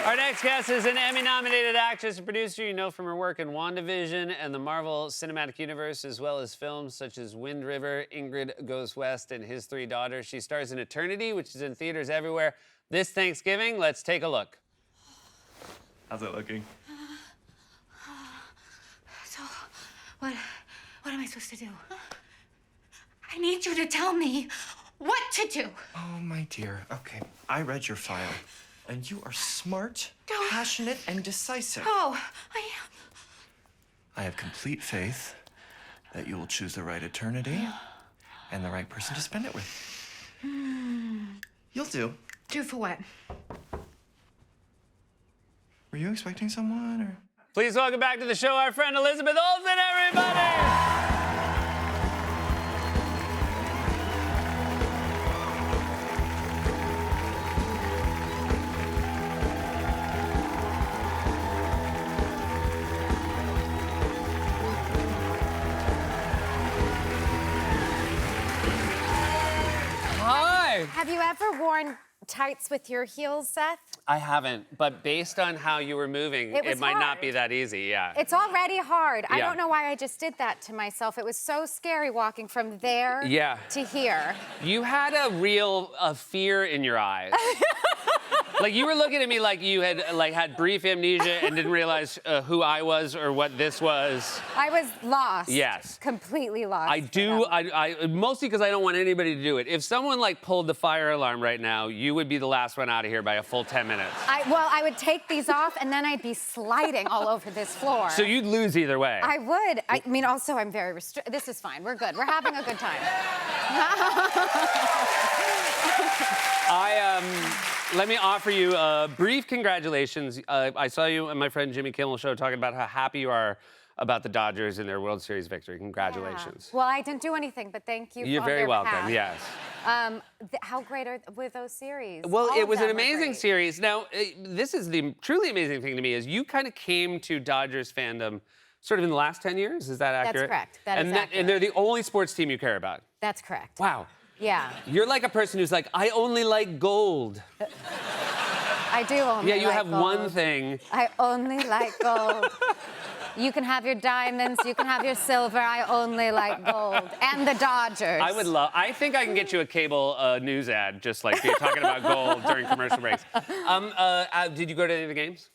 Our next guest is an Emmy-nominated actress and producer you know from her work in WandaVision and the Marvel Cinematic Universe, as well as films such as Wind River, Ingrid Goes West, and His Three Daughters. She stars in Eternity, which is in theaters everywhere this Thanksgiving. Let's take a look. How's it looking? So, what am I supposed to do? I need you to tell me what to do. Oh, my dear. Okay, I read your file. And you are smart, passionate, and decisive. Oh, I am. I have complete faith that you will choose the right eternity and the right person to spend it with. You'll do. Do for what? Were you expecting someone, or? Please welcome back to the show our friend Elizabeth Olsen, everybody! Hi! Have you ever worn tights with your heels, Seth? I haven't, but based on how you were moving, It was it might not hard. be that easy, yeah. It's already hard. I Yeah. don't know why I just did that to myself. It was so scary walking from there to here. You had a real fear in your eyes. Like you were looking at me like you had brief amnesia and didn't realize who I was or what this was. I was lost. Yes. Completely lost. I do. I mostly because I don't want anybody to do it. If someone like pulled the fire alarm right now, you would be the last one out of here by a full 10 minutes. I would take these off and then I'd be sliding all over this floor. So you'd lose either way. I would. I mean, also, I'm very restricted. This is fine. We're good. We're having a good time. Let me offer you brief congratulations. I saw you and my friend Jimmy Kimmel show talking about how happy you are about the Dodgers and their World Series victory. Congratulations. Yeah. Well, I didn't do anything, but thank you. You're on very their welcome. behalf. Yes. How great were those series? Well, All it of was an them were amazing great. series. Now, this is the truly amazing thing to me is you kind of came to Dodgers fandom sort of in the last 10 years. Is that accurate? That's correct. That is accurate. And they're the only sports team you care about. That's correct. Wow. Yeah. You're like a person who's like, I only like gold. I do only Yeah, you like have gold. one thing. I only like gold. You can have your diamonds, you can have your silver. I only like gold. And the Dodgers. I think I can get you a cable news ad, just like you're talking about gold during commercial breaks. Did you go to any of the games?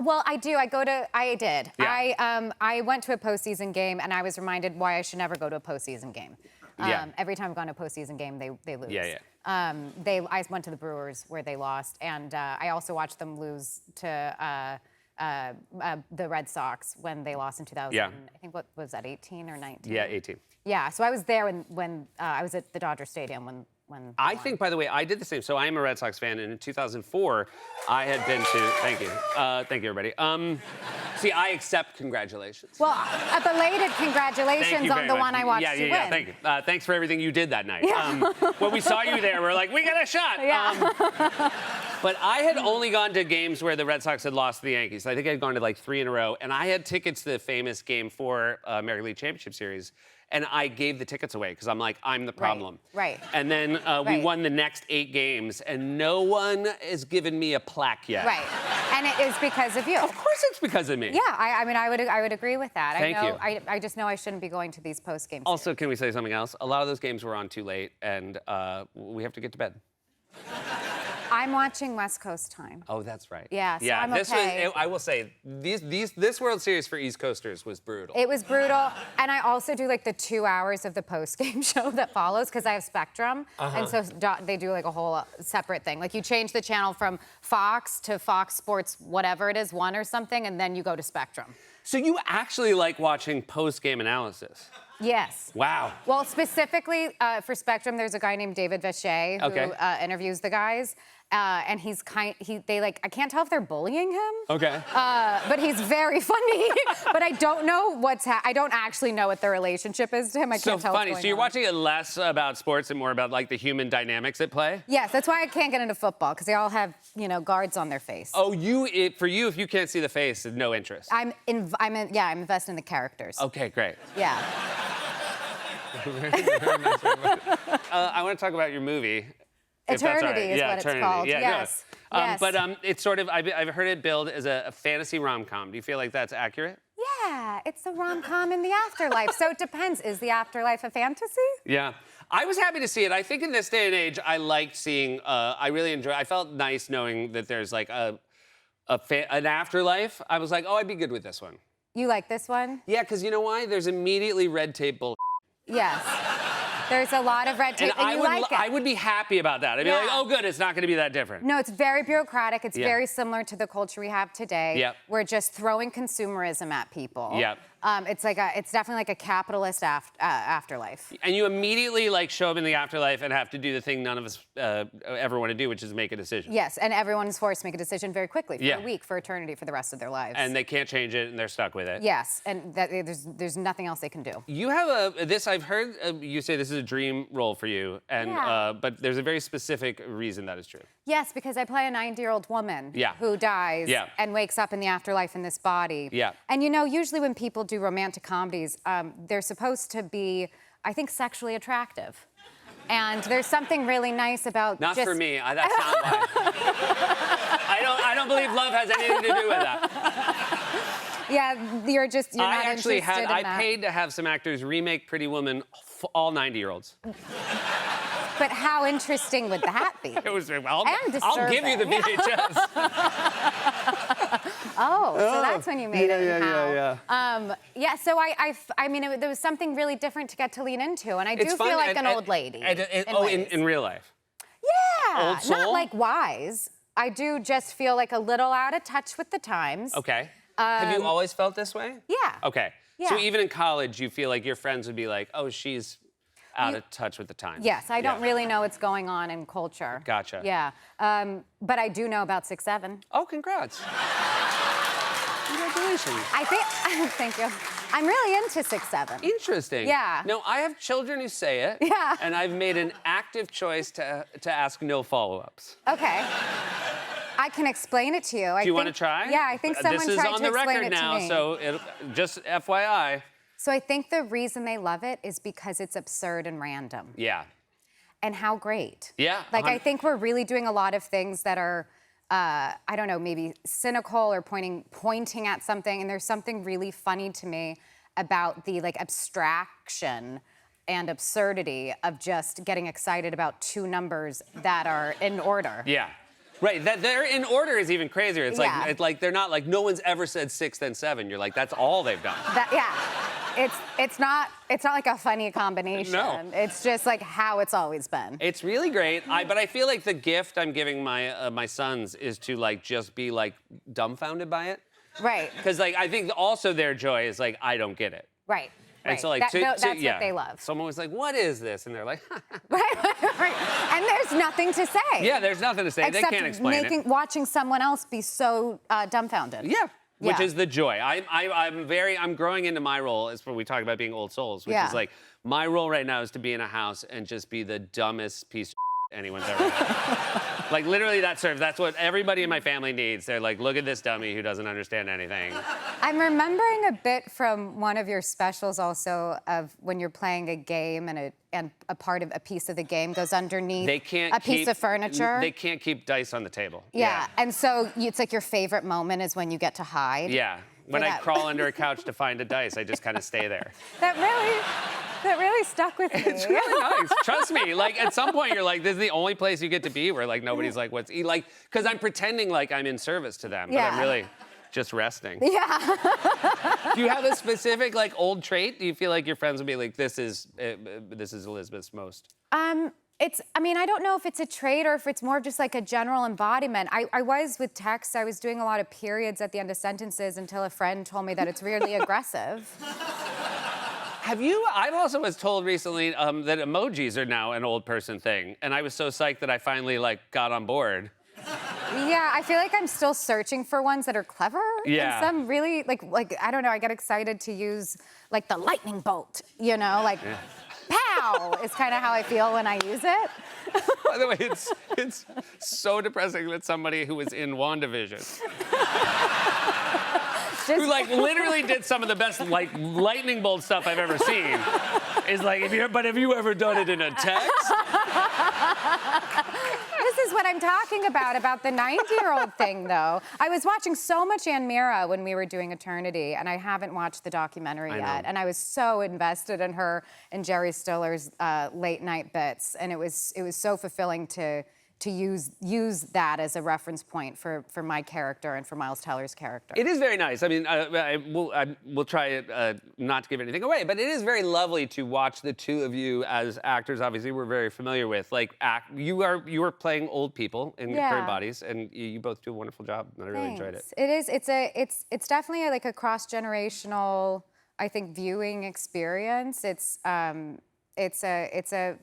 Well, I do. I did. Yeah. I went to a postseason game, and I was reminded why I should never go to a postseason game. Yeah. Every time I've gone to a postseason game, they lose. Yeah, yeah. I went to the Brewers where they lost, and I also watched them lose to the Red Sox when they lost in 2000. Yeah. I think what was that, 18 or 19? Yeah, 18. Yeah. So I was there when I was at the Dodger Stadium when. I think, by the way, I did the same. So I am a Red Sox fan, and in 2004, I had been to. Thank you, everybody. See, I accept congratulations. Well, a belated congratulations on the one I watched you win. Yeah, thank you. Thanks for everything you did that night. Yeah. When we saw you there, we were like, we got a shot. Yeah. But I had only gone to games where the Red Sox had lost to the Yankees. I think I'd gone to like 3 in a row, and I had tickets to the famous Game 4 American League Championship Series. And I gave the tickets away because I'm like, I'm the problem. Right. And then we won the next 8 games, and no one has given me a plaque yet. Right. And it is because of you. Of course it's because of me. Yeah, I mean, I would agree with that. Thank you. I just know I shouldn't be going to these post games. Also, can we say something else? A lot of those games were on too late, and we have to get to bed. I'm watching West Coast time. Oh, that's right. Yeah, so I'm this okay. was. I will say, this World Series for East Coasters was brutal. It was brutal, and I also do like the 2 hours of the post-game show that follows because I have Spectrum, and so they do like a whole separate thing. Like you change the channel from Fox to Fox Sports, whatever it is, 1 or something, and then you go to Spectrum. So you actually like watching post-game analysis? Yes. Wow. Well, specifically for Spectrum, there's a guy named David Vache who interviews the guys, and I can't tell if they're bullying him. Okay. But he's very funny. But I don't know I don't actually know what the relationship is to him. I can't tell. So you're watching it less about sports and more about like the human dynamics at play? Yes, that's why I can't get into football because they all have guards on their face. Oh, for you, if you can't see the face, no interest. I'm invested in the characters. Okay, great. Yeah. I want to talk about your movie. If that's all right. Eternity is Yeah, what Eternity. it's called. Yeah, Yes. no. Yes. But it's sort of, I've heard it billed as a fantasy rom-com. Do you feel like that's accurate? Yeah, it's a rom-com in the afterlife. So it depends. Is the afterlife a fantasy? Yeah. I was happy to see it. I think in this day and age, I liked seeing, I really enjoyed, I felt nice knowing that there's like an afterlife. I was like, oh, I'd be good with this one. You like this one? Yeah, because you know why? There's immediately red tape bull. Yes. There's a lot of red tape, and you like it. I would be happy about that. I'd be Yeah. like, oh, good, it's not going to be that different. No, it's very bureaucratic. It's Yeah. very similar to the culture we have today. Yep. We're just throwing consumerism at people. Yep. It's definitely like a capitalist afterlife. And you immediately like show up in the afterlife and have to do the thing none of us ever want to do, which is make a decision. Yes, and everyone is forced to make a decision very quickly for Yeah. a week, for eternity, for the rest of their lives. And they can't change it, and they're stuck with it. yes, and there's nothing else they can do. You have I've heard you say this is a dream role for you, and Yeah. but there's a very specific reason that is true. Yes, because I play a 90-year-old woman Yeah. who dies Yeah. and wakes up in the afterlife in this body. Yeah. And you know, usually when people do romantic comedies, they're supposed to be, I think, sexually attractive. And there's something really nice about Not just... for me. That's not why. I don't believe love has anything to do with that. Yeah, you're not interested in I that. paid to have some actors remake Pretty Woman, all 90-year-olds. But how interesting would that be? It was. I'll And give you the disturbing. VHS. Oh, so that's when you made it. yeah. Yeah, so I mean, there was something really different to get to lean into, and I do It's fun, feel like and- an old lady. In real life. Yeah, Old soul? not like wise. I do just feel like a little out of touch with the times. Okay. Have you always felt this way? Yeah. Okay. So Yeah. even in college, you feel like your friends would be like, oh, she's out of touch with the times. Yes, I don't Yeah. really know what's going on in culture. Gotcha. Yeah, but I do know about 6'7". Oh, congrats. Congratulations. I think, thank you. I'm really into 6'7". Interesting. Yeah. No, I have children who say it. Yeah. And I've made an active choice to ask no follow-ups. Okay. I can explain it to you. Do you want to try? Yeah, I think someone This is tried on to the explain record it now, to me. so just FYI. So I think the reason they love it is because it's absurd and random. Yeah. And how great. Yeah, Like, I 100 think we're really doing a lot of things that are, I don't know, maybe cynical or pointing at something. And there's something really funny to me about the, like, abstraction and absurdity of just getting excited about two numbers that are in order. Yeah. Right, that they're in order is even crazier. It's Yeah. like they're not like no one's ever said 6 then 7. You're like that's all they've done. It's not like a funny combination. No. It's just like how it's always been. It's really great. But I feel like the gift I'm giving my sons is to like just be like dumbfounded by it. Right. Because like I think also their joy is like I don't get it. Right. And right. so like that's what they love. Someone was like, "What is this?" And they're like, right. And there's nothing to say. "Yeah, there's nothing to say. Except they can't explain it." watching someone else be so dumbfounded. Yeah. Which Yeah. is the joy. I'm growing into my role as when we talk about being old souls, which Yeah. is like my role right now is to be in a house and just be the dumbest piece of anyone's ever had. Like literally that's what everybody in my family needs. They're like, look at this dummy who doesn't understand anything. I'm remembering a bit from one of your specials also of when you're playing a game and a part of a piece of the game goes underneath a piece of furniture. They can't keep dice on the table. Yeah. And so it's like your favorite moment is when you get to hide. Yeah. When I that. crawl under a couch to find a dice, I just kind of stay there. That really stuck with me. It's really nice. Trust me. Like at some point, you're like, this is the only place you get to be where like nobody's like, what's like, because I'm pretending like I'm in service to them, but I'm Yeah. really just resting. Yeah. Do you have a specific like old trait? Do you feel like your friends would be like, this is Elizabeth's most? I don't know if it's a trait or if it's more of just like a general embodiment. I was with text, I was doing a lot of periods at the end of sentences until a friend told me that it's really aggressive. I've also was told recently that emojis are now an old person thing. And I was so psyched that I finally like got on board. Yeah, I feel like I'm still searching for ones that are clever. Yeah. And some really, like I don't know, I get excited to use like the lightning bolt, you know, like pow is kind of how I feel when I use it. By the way, it's so depressing that somebody who was in WandaVision, who like literally did some of the best like lightning bolt stuff I've ever seen, is like, have you ever done it in a text? I'm talking about the 90-year-old thing, though. I was watching so much Ann Mira when we were doing Eternity, and I haven't watched the documentary yet. And I was so invested in her and Jerry Stiller's late night bits, and it was so fulfilling to use that as a reference point for my character and for Miles Teller's character. It is very nice. I mean, I will try not to give anything away, but it is very lovely to watch the two of you as actors. Obviously, we're very familiar with. Like, you are playing old people in your current bodies, and you both do a wonderful job. And I really enjoyed it. It is. It's definitely like a cross-generational, I think, viewing experience. It's a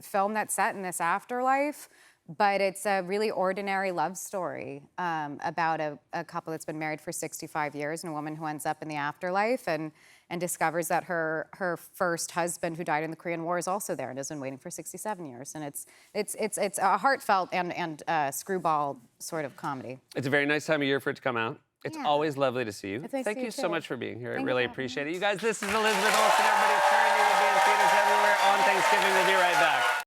film that's set in this afterlife. But it's a really ordinary love story about a couple that's been married for 65 years and a woman who ends up in the afterlife and discovers that her first husband, who died in the Korean War, is also there and has been waiting for 67 years. And it's a heartfelt and screwball sort of comedy. It's a very nice time of year for it to come out. It's always lovely to see you. It's nice Thank to see you you, so too. much for being here. I Thank really you. appreciate it. You guys, this is Elizabeth Olsen. Everybody, Eternity will be in theaters everywhere on Thanksgiving. We'll be right back.